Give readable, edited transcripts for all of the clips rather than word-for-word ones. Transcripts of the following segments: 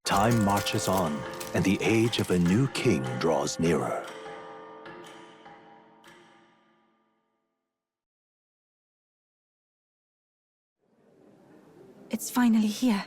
Time marches on, and the age of a new king draws nearer. It's finally here.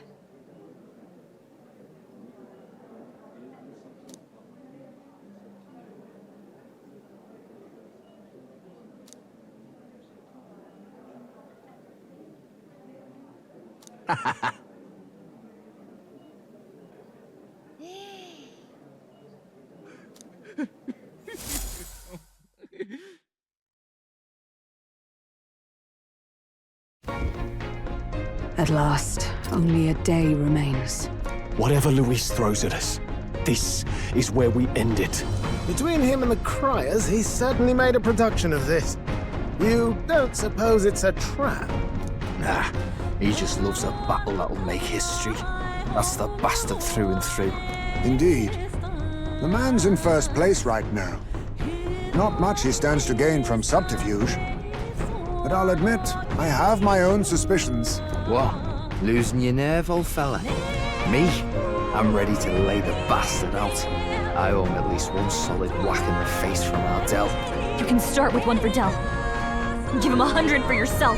At last, only a day remains. Whatever Luis throws at us, this is where we end it. Between him and the criers, he's certainly made a production of this. You don't suppose it's a trap? Nah, he just loves a battle that'll make history. That's the bastard through and through. Indeed. The man's in first place right now. Not much he stands to gain from subterfuge. But I'll admit, I have my own suspicions. What? Losing your nerve, old fella? Me? I'm ready to lay the bastard out. I owe him at least one solid whack in the face from Ardell. You can start with one for Dell. Give him 100 for yourself.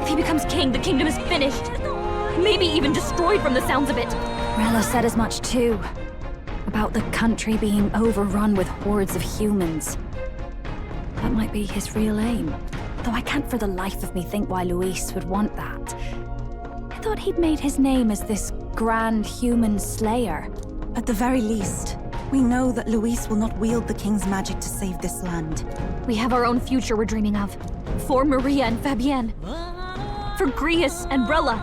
If he becomes king, the kingdom is finished. Maybe even destroyed from the sounds of it. Rella said as much too. About the country being overrun with hordes of humans. That might be his real aim. Though I can't for the life of me think why Luis would want that. I thought he'd made his name as this grand human slayer. At the very least, we know that Luis will not wield the king's magic to save this land. We have our own future we're dreaming of. For Maria and Fabienne. For Grius and Rella.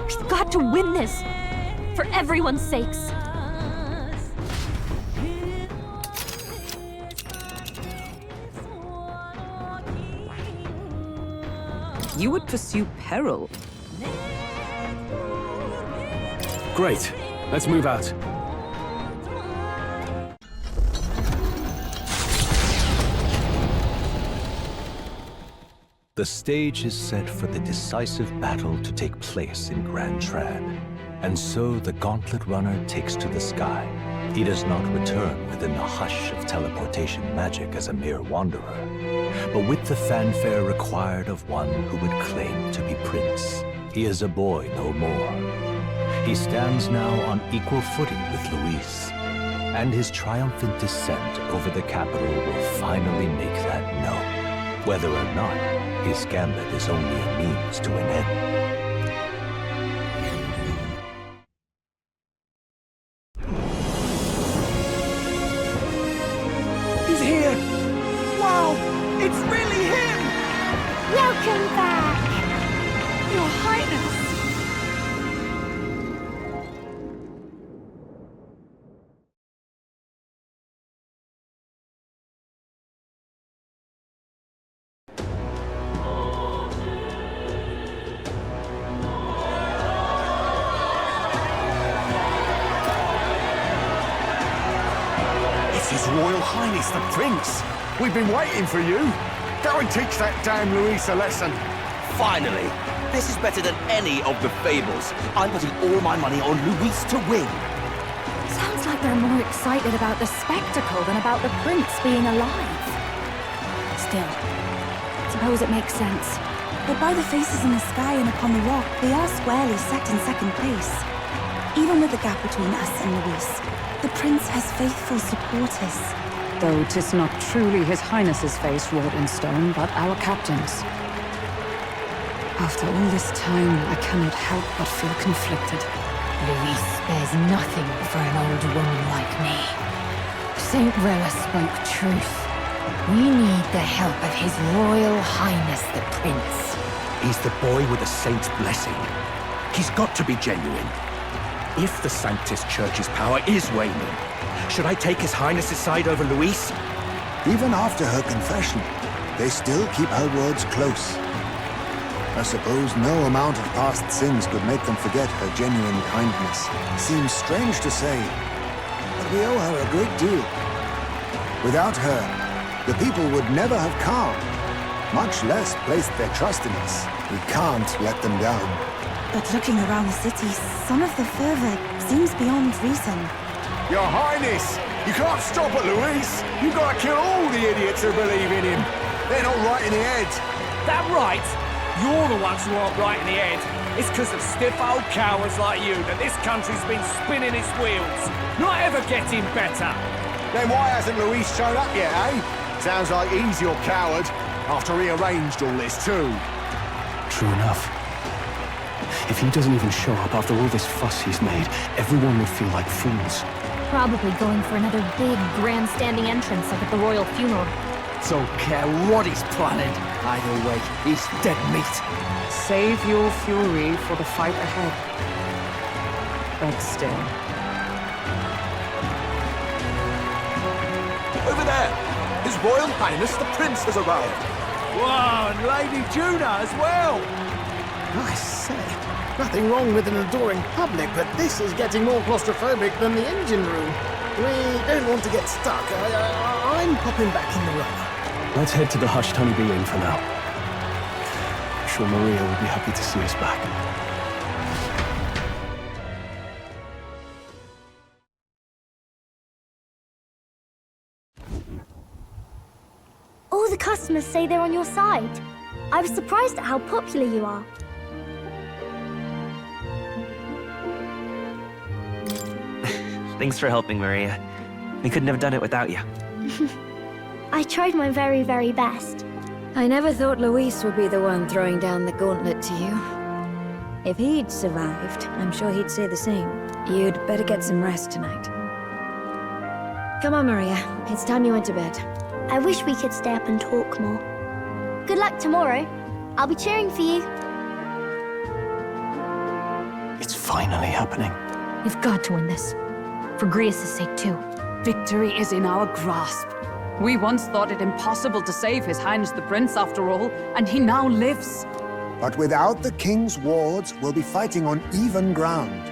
We've got to win this. For everyone's sakes. You would pursue peril. Great. Let's move out. The stage is set for the decisive battle to take place in Grand Trad. And so the Gauntlet Runner takes to the sky. He does not return within the hush of teleportation magic as a mere wanderer, but with the fanfare required of one who would claim to be prince. He is a boy no more. He stands now on equal footing with Luis, and his triumphant descent over the capital will finally make that known, whether or not his gambit is only a means to an end. Welcome back, Your Highness. It's His Royal Highness the Prince. We've been waiting for you. Go and teach that damn Luis a lesson. Finally! This is better than any of the fables. I'm putting all my money on Luis to win. Sounds like they're more excited about the spectacle than about the prince being alive. Still, suppose it makes sense. But by the faces in the sky and upon the rock, they are squarely set in second place. Even with the gap between us and Luis, the prince has faithful supporters. Though 'tis not truly His Highness's face wrought in stone, but our captain's. After all this time, I cannot help but feel conflicted. Luis spares nothing for an old woman like me. Saint Rella spoke truth. We need the help of His Royal Highness the Prince. He's the boy with a saint's blessing. He's got to be genuine. If the Sanctus Church's power is waning, should I take His Highness's side over Luis? Even after her confession, they still keep her words close. I suppose no amount of past sins could make them forget her genuine kindness. Seems strange to say, but we owe her a great deal. Without her, the people would never have calmed, much less placed their trust in us. We can't let them down. But looking around the city, some of the fervor seems beyond reason. Your Highness, you can't stop it, Luis. You've got to kill all the idiots who believe in him. They're not right in the head. That right? You're the ones who aren't right in the head. It's because of stiff old cowards like you that this country's been spinning its wheels. Not ever getting better. Then why hasn't Luis shown up yet, eh? Sounds like he's your coward, after he arranged all this too. True enough. If he doesn't even show up after all this fuss he's made, everyone would feel like fools. Probably going for another big, grandstanding entrance like at the royal funeral. Don't care what he's planning. Either way, he's dead meat. Save your fury for the fight ahead. But still. Over there! His Royal Highness the Prince has arrived. Whoa, and Lady Juna as well! I say, nothing wrong with an adoring public, but this is getting more claustrophobic than the engine room. We don't want to get stuck. I'm popping back in the room. Let's head to the hushed honeybee inn for now. I'm sure Maria will be happy to see us back. All the customers say they're on your side. I was surprised at how popular you are. Thanks for helping, Maria. We couldn't have done it without you. I tried my very, very best. I never thought Luis would be the one throwing down the gauntlet to you. If he'd survived, I'm sure he'd say the same. You'd better get some rest tonight. Come on, Maria. It's time you went to bed. I wish we could stay up and talk more. Good luck tomorrow. I'll be cheering for you. It's finally happening. You've got to win this. For Grius' sake, too. Victory is in our grasp. We once thought it impossible to save His Highness the Prince, after all, and he now lives. But without the king's wards, we'll be fighting on even ground.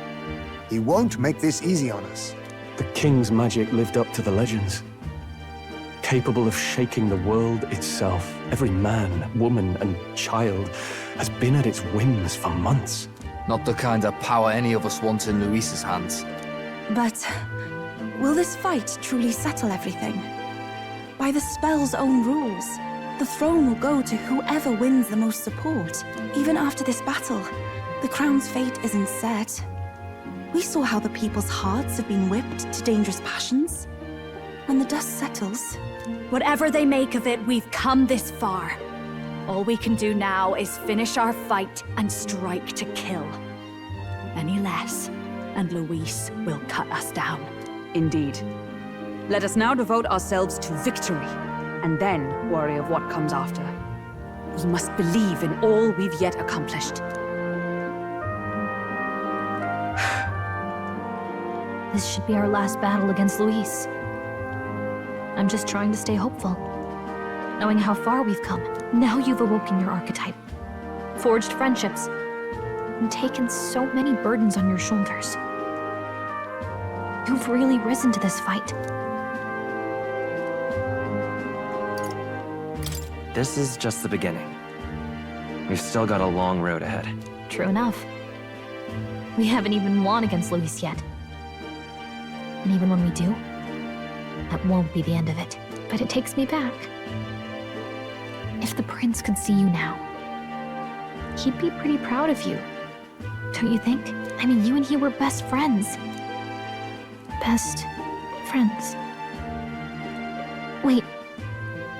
He won't make this easy on us. The king's magic lived up to the legends. Capable of shaking the world itself. Every man, woman, and child has been at its whims for months. Not the kind of power any of us want in Luis's hands. But will this fight truly settle everything? By the spell's own rules, the throne will go to whoever wins the most support. Even after this battle, the crown's fate isn't set. We saw how the people's hearts have been whipped to dangerous passions. When the dust settles... Whatever they make of it, we've come this far. All we can do now is finish our fight and strike to kill. Any less, and Luis will cut us down. Indeed. Let us now devote ourselves to victory, and then worry of what comes after. We must believe in all we've yet accomplished. This should be our last battle against Luis. I'm just trying to stay hopeful. Knowing how far we've come. Now you've awoken your archetype. Forged friendships. And taken so many burdens on your shoulders. You've really risen to this fight. This is just the beginning. We've still got a long road ahead. True enough. We haven't even won against Luis yet. And even when we do, that won't be the end of it. But it takes me back. If the prince could see you now, he'd be pretty proud of you. Don't you think? I mean, you and he were best friends. Best friends. Wait,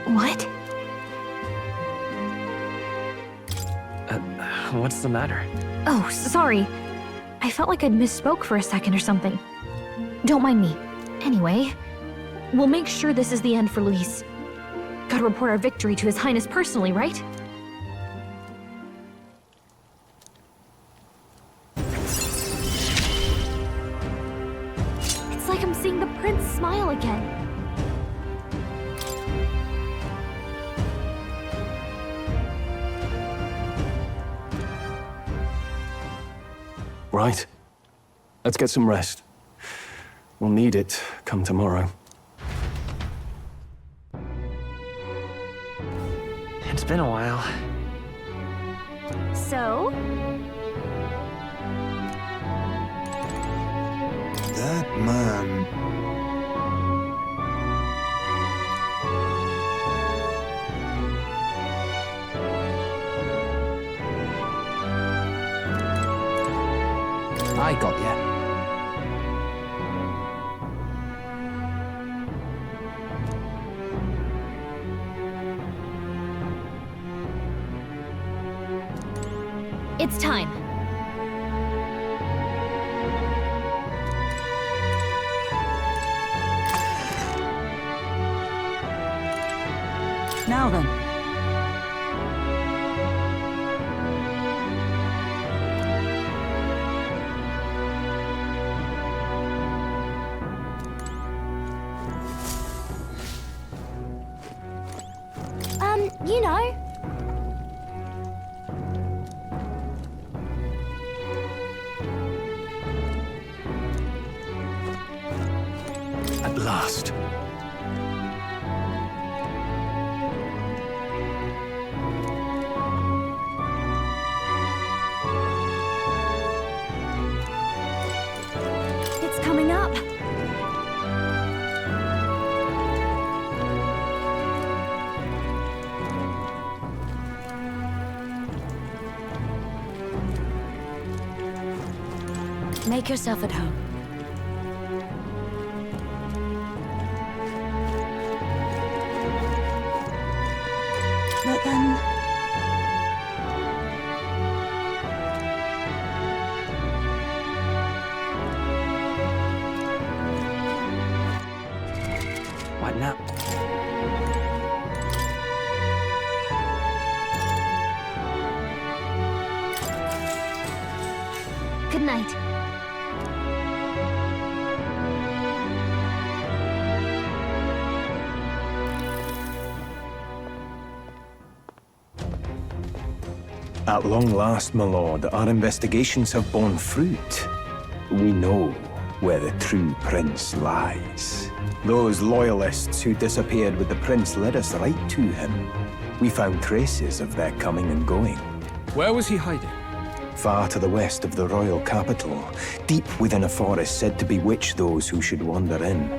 what? What's the matter? Oh, sorry. I felt like I'd misspoke for a second or something. Don't mind me. Anyway, we'll make sure this is the end for Luis. Gotta report our victory to His Highness personally, right? It's like I'm seeing the prince smile again. Right. Let's get some rest. We'll need it come tomorrow. It's been a while. So, That man... I got ya. It's time. Now then. You know. At last. It's coming up. Make yourself at home. But then... What now? Good night. At long last, my lord, our investigations have borne fruit. We know where the true prince lies. Those loyalists who disappeared with the prince led us right to him. We found traces of their coming and going. Where was he hiding? Far to the west of the royal capital, deep within a forest said to bewitch those who should wander in.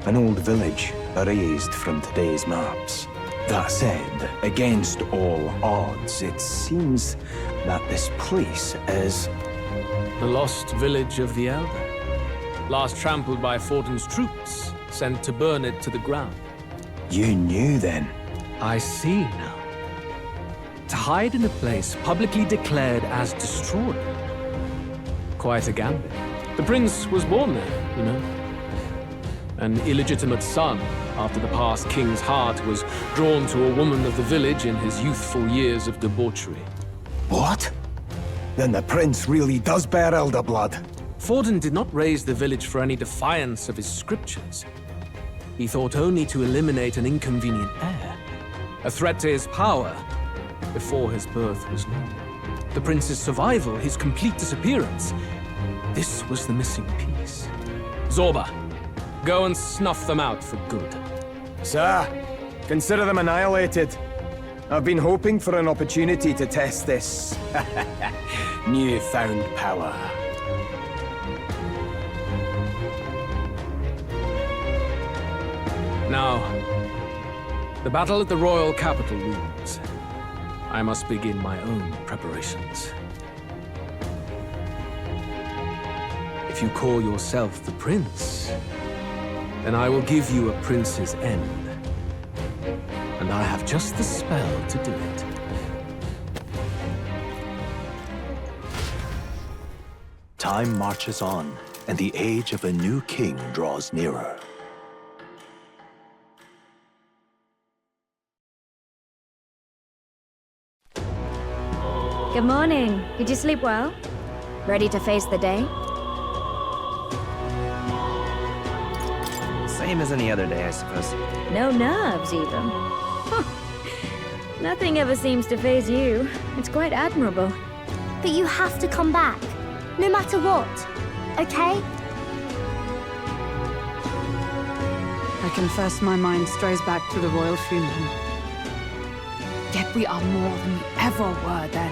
An old village, erased from today's maps. That said, against all odds, it seems that this place is... The lost village of the Elder. Last trampled by Fortin's troops, sent to burn it to the ground. You knew then? I see now. To hide in a place publicly declared as destroyed. Quite a gambit. The prince was born there, you know. An illegitimate son, after the past king's heart was drawn to a woman of the village in his youthful years of debauchery. What? Then the prince really does bear elder blood. Fortin did not raise the village for any defiance of his scriptures. He thought only to eliminate an inconvenient heir, a threat to his power, before his birth was known. The prince's survival, his complete disappearance, this was the missing piece. Zorba, go and snuff them out for good. Sir, consider them annihilated. I've been hoping for an opportunity to test this newfound power. Now, the battle at the royal capital looms. I must begin my own preparations. If you call yourself the prince, then I will give you a prince's end. And I have just the spell to do it. Time marches on, and the age of a new king draws nearer. Good morning. Did you sleep well? Ready to face the day? Same as any other day, I suppose. No nerves, even. Nothing ever seems to faze you. It's quite admirable. But you have to come back, no matter what, okay? I confess my mind strays back to the royal funeral. Yet we are more than we ever were then.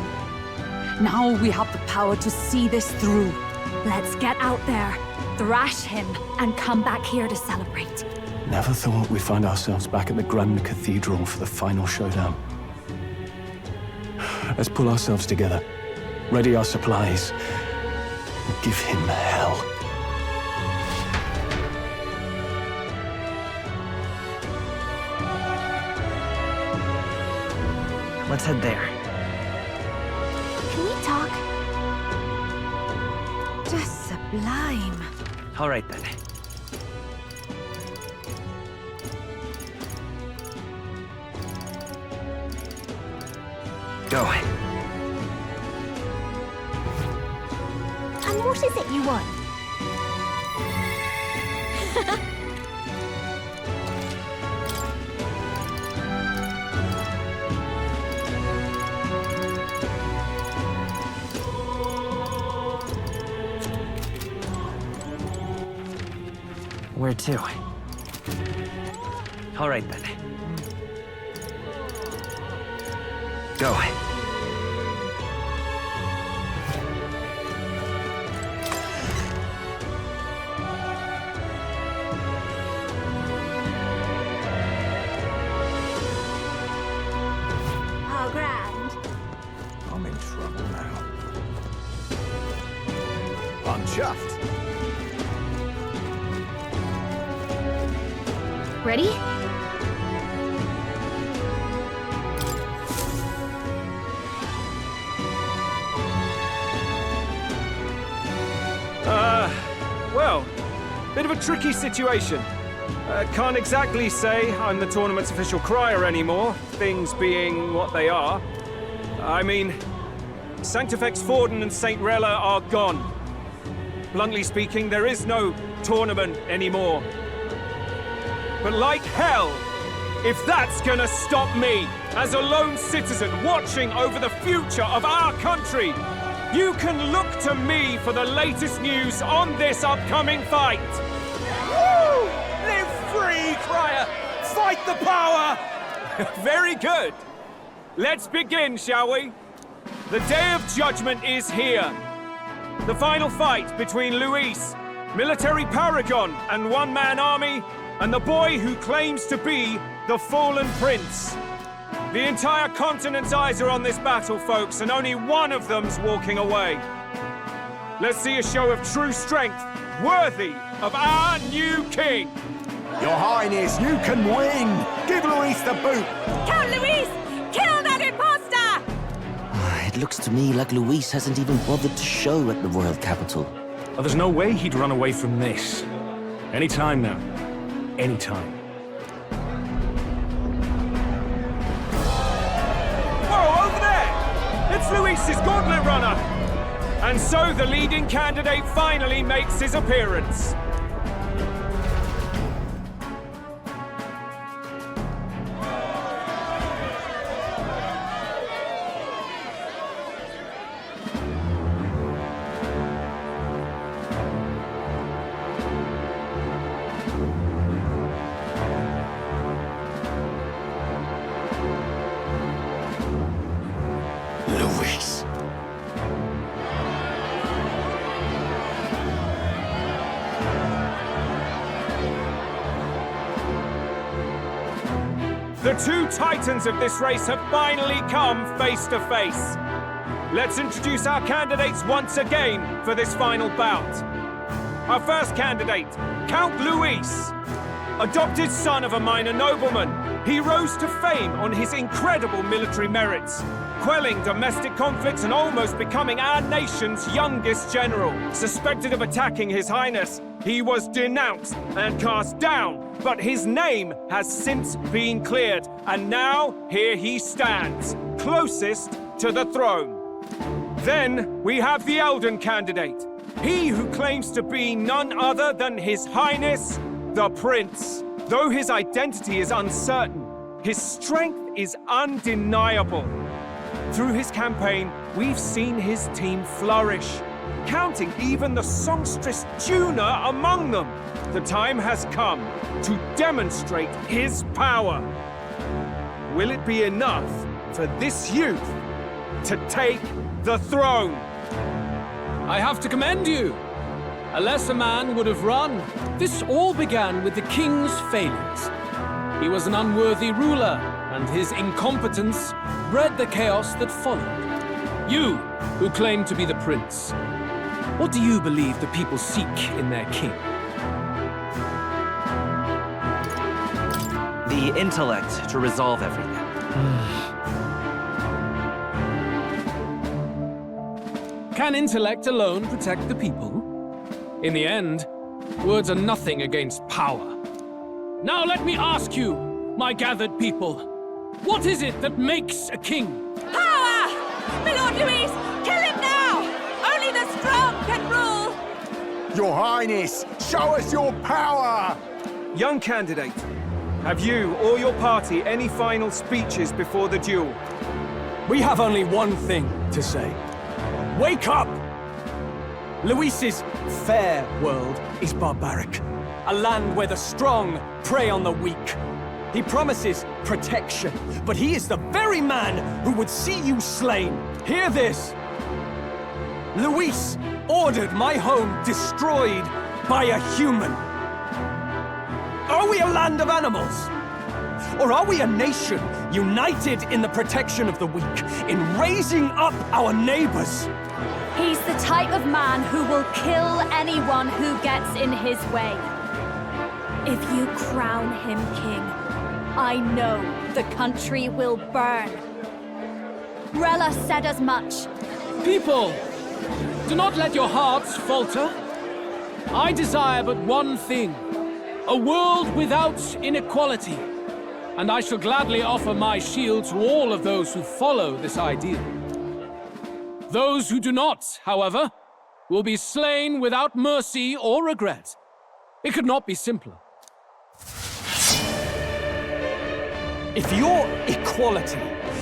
Now we have the power to see this through. Let's get out there. thrash him, and come back here to celebrate. Never thought we'd find ourselves back at the Grand Cathedral for the final showdown. Let's pull ourselves together, ready our supplies, and give him hell. Let's head there. Can we talk? Just sublime. All right then. Go. And what is it you want? Where to? All right then. Go. Oh, grand. I'm in trouble now. I'm chuffed. Ready? Well, bit of a tricky situation. Can't exactly say I'm the tournament's official crier anymore, things being what they are. I mean, Sanctifex Forden and St. Rella are gone. Bluntly speaking, there is no tournament anymore. But like hell, if that's gonna stop me, as a lone citizen watching over the future of our country, you can look to me for the latest news on this upcoming fight. Woo! Live free, crier! Fight the power! Very good. Let's begin, shall we? The Day of Judgment is here. The final fight between Luis, military paragon and one-man army, and the boy who claims to be the fallen prince. The entire continent's eyes are on this battle, folks, and only one of them's walking away. Let's see a show of true strength, worthy of our new king. Your Highness, you can win! Give Luis the boot! Count Luis! Kill that imposter! It looks to me like Luis hasn't even bothered to show at the royal capital. Oh, there's no way he'd run away from this. Any time now. Any time. Whoa, over there! It's Luis's gauntlet runner! And so the leading candidate finally makes his appearance. Luis. The two titans of this race have finally come face to face. Let's introduce our candidates once again for this final bout. Our first candidate, Count Luis. Adopted son of a minor nobleman, he rose to fame on his incredible military merits, quelling domestic conflicts and almost becoming our nation's youngest general. Suspected of attacking His Highness, he was denounced and cast down, but his name has since been cleared, and now here he stands, closest to the throne. Then we have the Elden candidate, he who claims to be none other than His Highness, the Prince. Though his identity is uncertain, his strength is undeniable. Through his campaign, we've seen his team flourish, counting even the songstress Juna among them. The time has come to demonstrate his power. Will it be enough for this youth to take the throne? I have to commend you. A lesser man would have run. This all began with the king's failures. He was an unworthy ruler, and his incompetence bred the chaos that followed. You, who claim to be the prince, what do you believe the people seek in their king? The intellect to resolve everything. Can intellect alone protect the people? In the end, words are nothing against power. Now let me ask you, my gathered people, what is it that makes a king? Power! My Lord Louis, kill him now! Only the strong can rule! Your Highness, show us your power! Young candidate, have you or your party any final speeches before the duel? We have only one thing to say. Wake up! Luis's fair world is barbaric. A land where the strong prey on the weak. He promises protection, but he is the very man who would see you slain. Hear this! Luis ordered my home destroyed by a human. Are we a land of animals? Or are we a nation united in the protection of the weak, in raising up our neighbors? He's the type of man who will kill anyone who gets in his way. If you crown him king, I know the country will burn. Rella said as much. People, do not let your hearts falter. I desire but one thing, a world without inequality. And I shall gladly offer my shield to all of those who follow this ideal. Those who do not, however, will be slain without mercy or regret. It could not be simpler. If your equality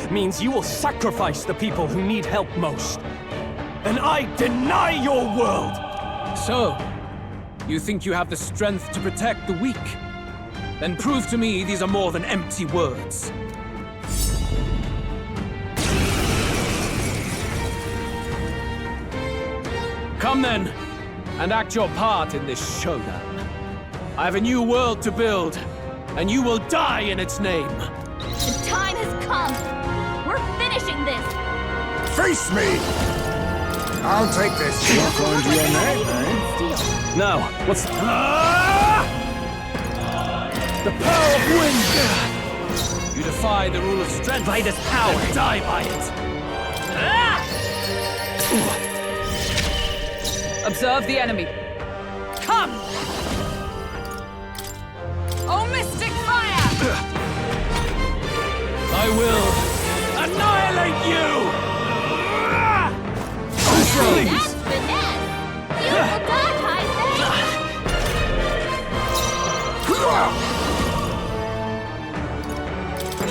means you will sacrifice the people who need help most, then I deny your world! So, you think you have the strength to protect the weak? Then prove to me these are more than empty words. Come then, and act your part in this showdown. I have a new world to build, and you will die in its name. The time has come. We're finishing this. Face me! I'll take this. Lock onto your neck, eh? Now, what's... The power of wind! You defy the rule of strength. By this power. And die by it. Observe the enemy. Come! Oh, mystic fire! I will annihilate you! That's finesse! Beautiful dodge,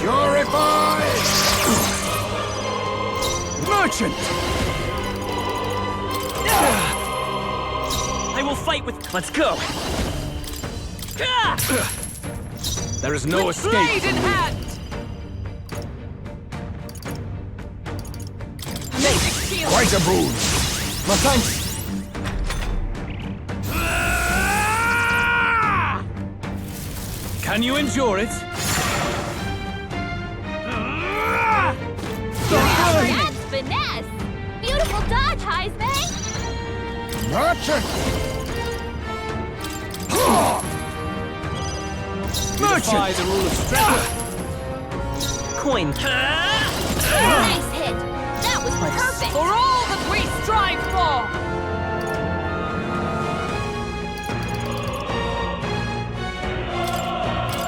Purified! Merchant! I will fight with... Let's go! There is no escape. Blade in hand! Quite a boon. My thanks. Can you endure it? That's finesse! Beautiful dodge, Heisman! Merchant! Defy the rule of strength. Coin. Nice hit! That was perfect! For all that we strive for!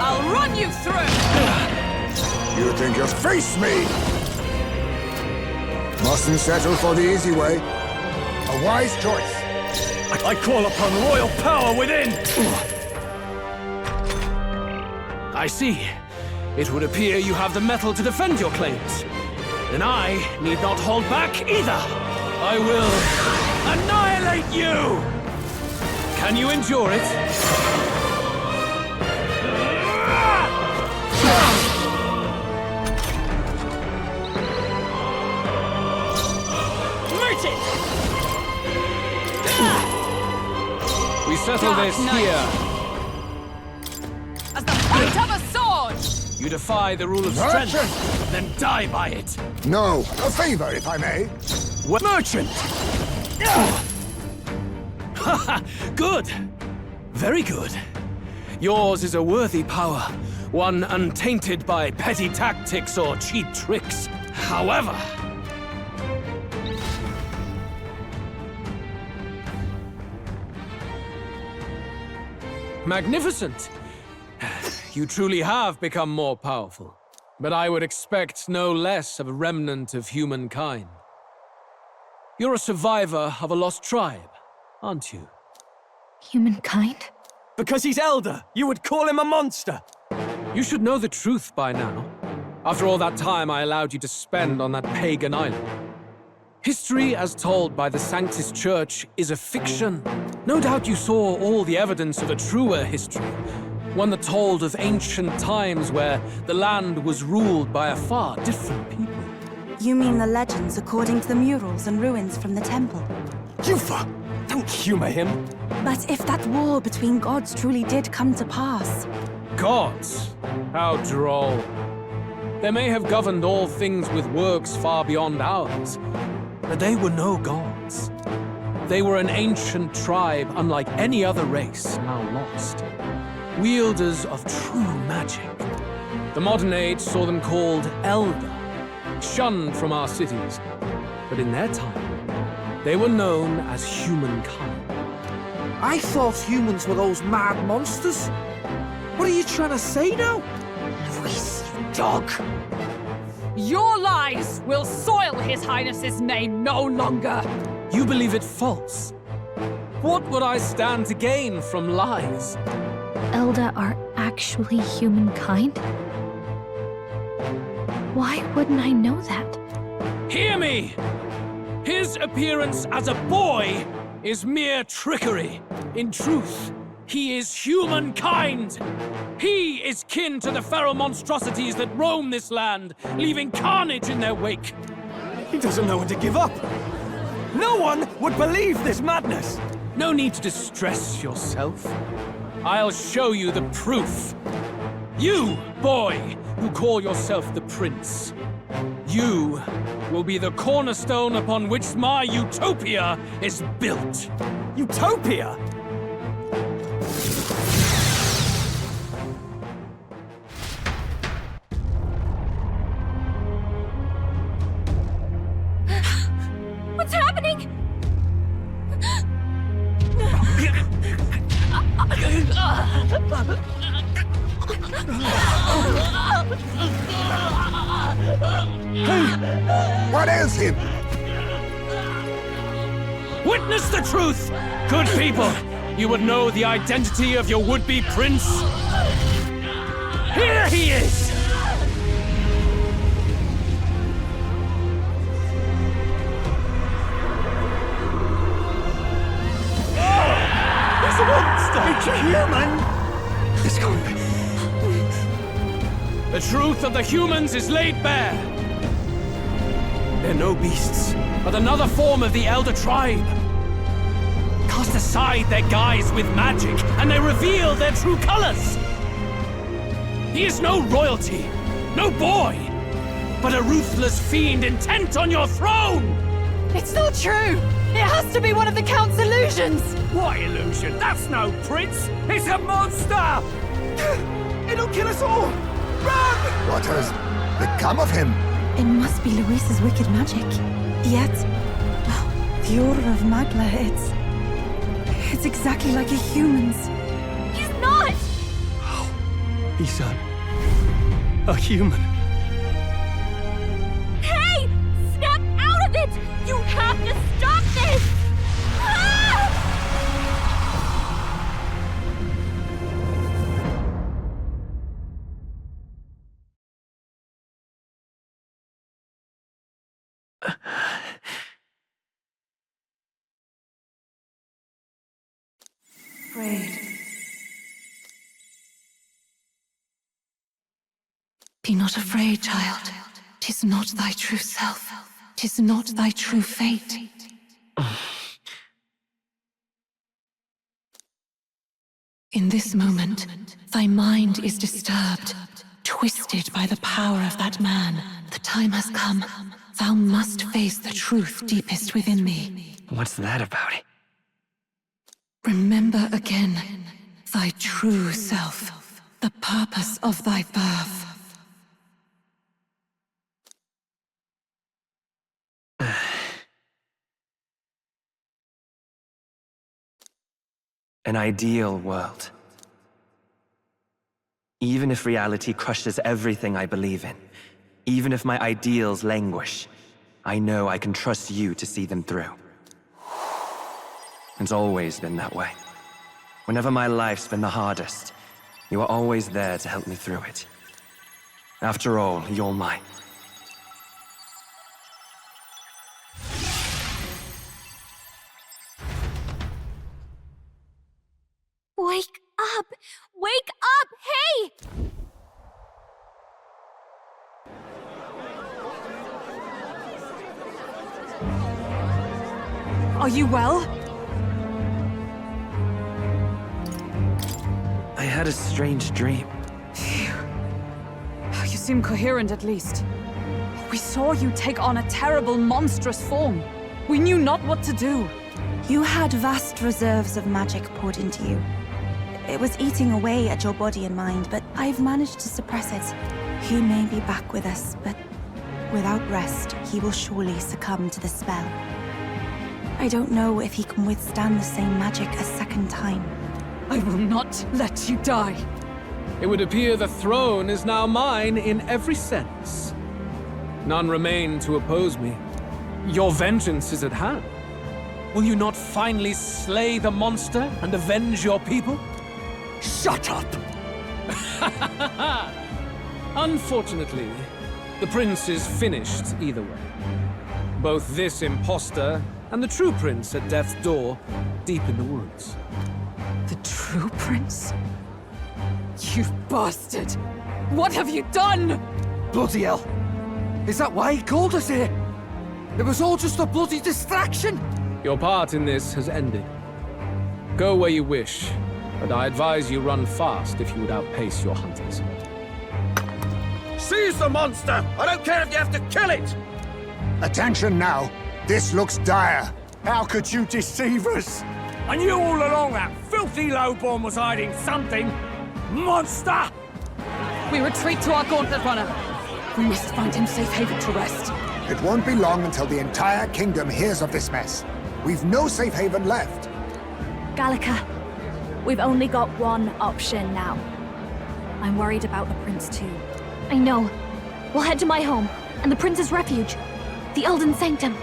I'll run you through! You think you'll face me? Mustn't settle for the easy way. A wise choice. I call upon royal power within! I see. It would appear you have the mettle to defend your claims. Then I need not hold back either. I will annihilate you! Can you endure it? settle this here. As the point of a sword! You defy the rule of strength, then die by it. No, a favor, if I may. Merchant! Good. Very good. Yours is a worthy power, one untainted by petty tactics or cheap tricks. However... Magnificent! You truly have become more powerful. But I would expect no less of a remnant of humankind. You're a survivor of a lost tribe, aren't you? Humankind? Because he's elder, you would call him a monster! You should know the truth by now. After all that time I allowed you to spend on that pagan island. History, as told by the Sanctus Church, is a fiction. No doubt you saw all the evidence of a truer history. One that told of ancient times where the land was ruled by a far different people. You mean the legends according to the murals and ruins from the temple? Yufa! Don't humor him! But if that war between gods truly did come to pass... Gods? How droll. They may have governed all things with works far beyond ours, but they were no gods. They were an ancient tribe unlike any other race now lost. Wielders of true magic. The modern age saw them called Elder, shunned from our cities. But in their time, they were known as humankind. I thought humans were those mad monsters. What are you trying to say now? Luis, you dog! Your lies will soil His Highness's name no longer! You believe it false? What would I stand to gain from lies? Elder are actually humankind? Why wouldn't I know that? Hear me! His appearance as a boy is mere trickery. In truth, he is humankind! He is kin to the feral monstrosities that roam this land, leaving carnage in their wake. He doesn't know when to give up. No one would believe this madness! No need to distress yourself. I'll show you the proof. You, boy, who call yourself the prince. You will be the cornerstone upon which my utopia is built. Utopia? What's happening? What ails him? Witness the truth! Good people, you would know the identity of your would-be prince. Here he is! He's a monster! It's a human! It's can't be. The truth of the humans is laid bare. They're no beasts, but another form of the Elder Tribe. Cast aside their guise with magic, and they reveal their true colors. He is no royalty, no boy, but a ruthless fiend intent on your throne! It's not true! It has to be one of the Count's illusions! What illusion? That's no prince! It's a monster! It'll kill us all! Run! What has become of him? It must be Luis's wicked magic. Yet, the aura of Magla, it's exactly like a human's. He's not! He's a human. Hey! Snap out of it! You have to stop this! Ah! Afraid. Be not afraid, child. 'Tis not thy true self. 'Tis not thy true fate. In this moment, thy mind is disturbed, twisted by the power of that man. The time has come. Thou must face the truth deepest within thee. What's that about? Remember again thy true self, the purpose of thy birth. An ideal world. Even if reality crushes everything I believe in, even if my ideals languish, I know I can trust you to see them through. It's always been that way. Whenever my life's been the hardest, you are always there to help me through it. After all, you're mine. Wake up! Wake up! Hey! Are you well? I had a strange dream. Phew. You seem coherent at least. We saw you take on a terrible, monstrous form. We knew not what to do. You had vast reserves of magic poured into you. It was eating away at your body and mind, but I've managed to suppress it. He may be back with us, but without rest, he will surely succumb to the spell. I don't know if he can withstand the same magic a second time. I will not let you die. It would appear the throne is now mine in every sense. None remain to oppose me. Your vengeance is at hand. Will you not finally slay the monster and avenge your people? Shut up! Unfortunately, the prince is finished either way. Both this imposter and the true prince at death's door, deep in the woods. The true prince? You bastard! What have you done? Bloody hell! Is that why he called us here? It was all just a bloody distraction! Your part in this has ended. Go where you wish, but I advise you run fast if you would outpace your hunters. Seize the monster! I don't care if you have to kill it! Attention now. This looks dire. How could you deceive us? I knew all along that filthy lowborn was hiding something! Monster! We retreat to our gauntlet runner. We must find him safe haven to rest. It won't be long until the entire kingdom hears of this mess. We've no safe haven left. Gallica, we've only got one option now. I'm worried about the prince too. I know. We'll head to my home, and the prince's refuge. The Elden Sanctum.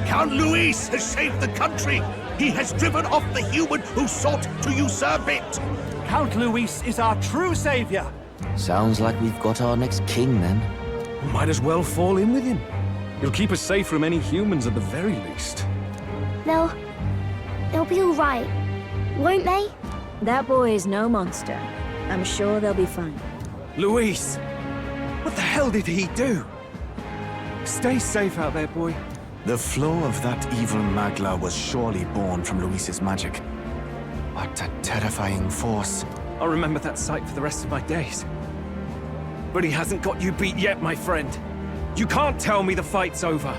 Count Luis has saved the country! He has driven off the human who sought to usurp it! Count Luis is our true savior. Sounds like we've got our next king, then. Might as well fall in with him. He'll keep us safe from any humans at the very least. They'll be all right, won't they? That boy is no monster. I'm sure they'll be fine. Luis! What the hell did he do? Stay safe out there, boy. The flow of that evil Magla was surely born from Luis's magic. What a terrifying force. I'll remember that sight for the rest of my days. But he hasn't got you beat yet, my friend. You can't tell me the fight's over.